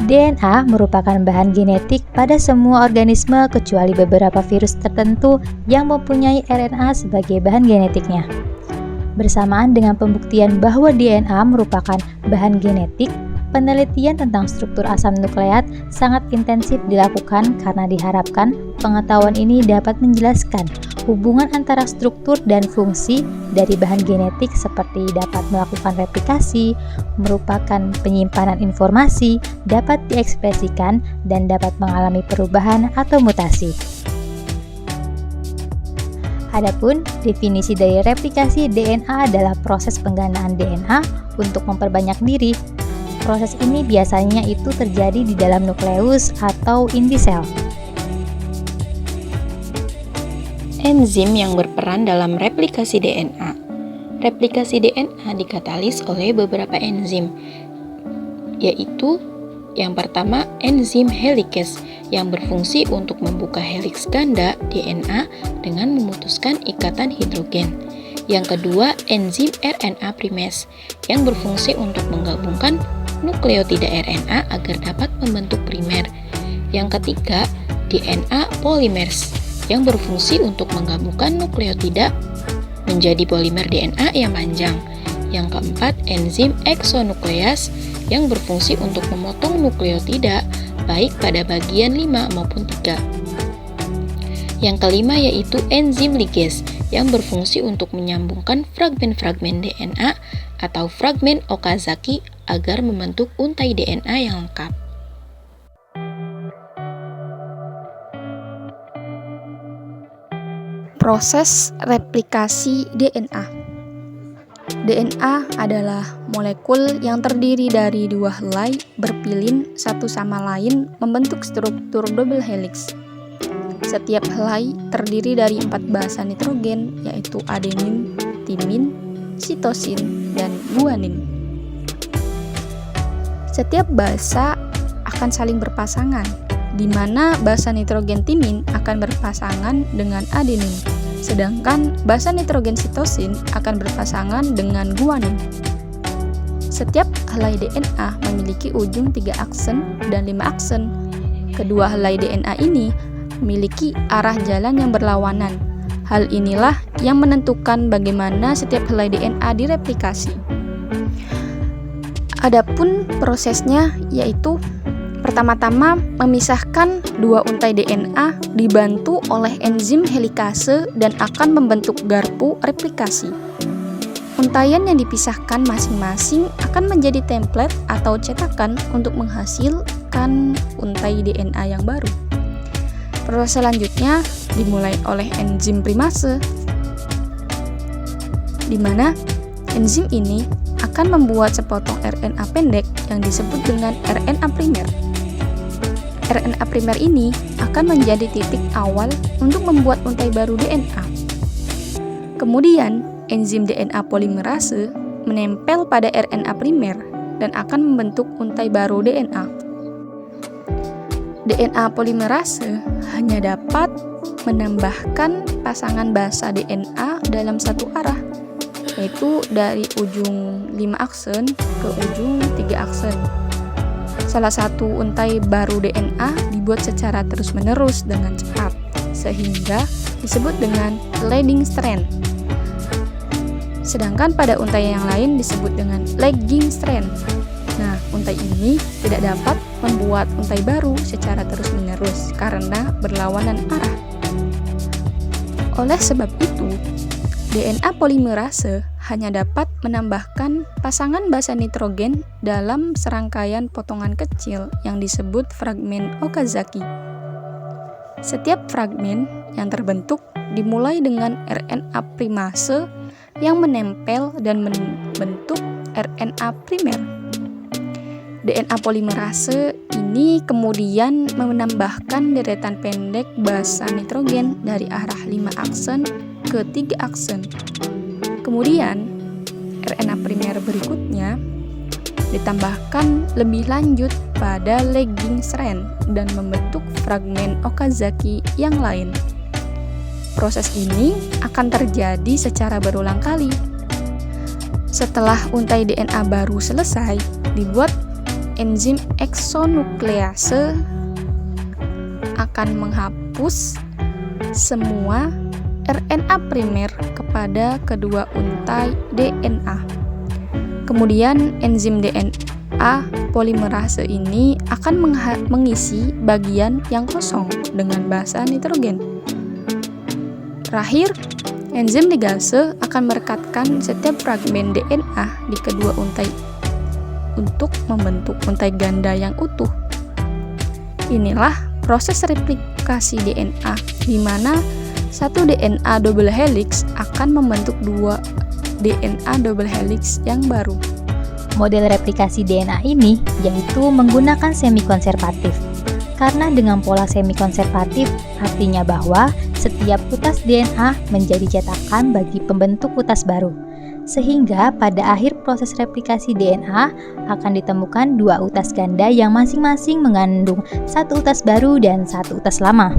DNA merupakan bahan genetik pada semua organisme kecuali beberapa virus tertentu yang mempunyai RNA sebagai bahan genetiknya. Bersamaan dengan pembuktian bahwa DNA merupakan bahan genetik, penelitian tentang struktur asam nukleat sangat intensif dilakukan karena diharapkan pengetahuan ini dapat menjelaskan hubungan antara struktur dan fungsi dari bahan genetik seperti dapat melakukan replikasi, merupakan penyimpanan informasi, dapat diekspresikan, dan dapat mengalami perubahan atau mutasi. Adapun definisi dari replikasi DNA adalah proses penggandaan DNA untuk memperbanyak diri. Proses ini biasanya itu terjadi di dalam nukleus atau inti sel. Enzim yang berperan dalam replikasi DNA. Replikasi DNA dikatalis oleh beberapa enzim, yaitu yang pertama enzim helikase yang berfungsi untuk membuka heliks ganda DNA dengan memutuskan ikatan hidrogen. Yang kedua enzim RNA primase yang berfungsi untuk menggabungkan nukleotida RNA agar dapat membentuk primer. Yang ketiga DNA polymerase yang berfungsi untuk menggabungkan nukleotida menjadi polimer DNA yang panjang. Yang keempat, enzim exonuklease yang berfungsi untuk memotong nukleotida baik pada bagian 5 maupun 3. Yang kelima yaitu enzim ligase yang berfungsi untuk menyambungkan fragmen-fragmen DNA atau fragmen Okazaki agar membentuk untai DNA yang lengkap. Proses replikasi DNA. DNA adalah molekul yang terdiri dari dua helai berpilin satu sama lain membentuk struktur double helix. Setiap helai terdiri dari 4 basa nitrogen yaitu adenin, timin, sitosin, dan guanin. Setiap basa akan saling berpasangan, di mana basa nitrogen timin akan berpasangan dengan adenin, sedangkan basa nitrogen sitosin akan berpasangan dengan guanin. Setiap helai DNA memiliki ujung 3 aksen dan 5 aksen. Kedua helai DNA ini memiliki arah jalan yang berlawanan. Hal inilah yang menentukan bagaimana setiap helai DNA direplikasi. Adapun prosesnya yaitu pertama-tama memisahkan dua untai DNA dibantu oleh enzim helikase dan akan membentuk garpu replikasi. Untaian yang dipisahkan masing-masing akan menjadi template atau cetakan untuk menghasilkan untai DNA yang baru. Proses selanjutnya dimulai oleh enzim primase, di mana enzim ini akan membuat sepotong RNA pendek yang disebut dengan RNA primer. RNA primer ini akan menjadi titik awal untuk membuat untai baru DNA. Kemudian, enzim DNA polimerase menempel pada RNA primer dan akan membentuk untai baru DNA. DNA polimerase hanya dapat menambahkan pasangan basa DNA dalam satu arah, yaitu dari ujung 5 aksen ke ujung 3 aksen. Salah satu untai baru DNA dibuat secara terus-menerus dengan cepat, sehingga disebut dengan leading strand. Sedangkan pada untai yang lain disebut dengan lagging strand. Nah, untai ini tidak dapat membuat untai baru secara terus-menerus karena berlawanan arah. Oleh sebab itu, DNA polimerase hanya dapat menambahkan pasangan basa nitrogen dalam serangkaian potongan kecil yang disebut fragmen Okazaki. Setiap fragmen yang terbentuk dimulai dengan RNA primase yang menempel dan membentuk RNA primer. DNA polimerase ini kemudian menambahkan deretan pendek basa nitrogen dari arah 5 aksen ke 3 aksen. Kemudian, RNA primer berikutnya ditambahkan lebih lanjut pada lagging strand dan membentuk fragmen Okazaki yang lain. Proses ini akan terjadi secara berulang kali. Setelah untai DNA baru selesai, dibuat enzim eksonuklease akan menghapus semua RNA primer kepada kedua untai DNA. Kemudian enzim DNA polimerase ini akan mengisi bagian yang kosong dengan basa nitrogen. Terakhir, enzim ligase akan merekatkan setiap fragmen DNA di kedua untai untuk membentuk untai ganda yang utuh. Inilah proses replikasi DNA, di mana satu DNA double helix akan membentuk dua DNA double helix yang baru. Model replikasi DNA ini yaitu menggunakan semi-konservatif. Karena dengan pola semi-konservatif artinya bahwa setiap utas DNA menjadi cetakan bagi pembentuk utas baru. Sehingga pada akhir proses replikasi DNA akan ditemukan dua utas ganda yang masing-masing mengandung satu utas baru dan satu utas lama.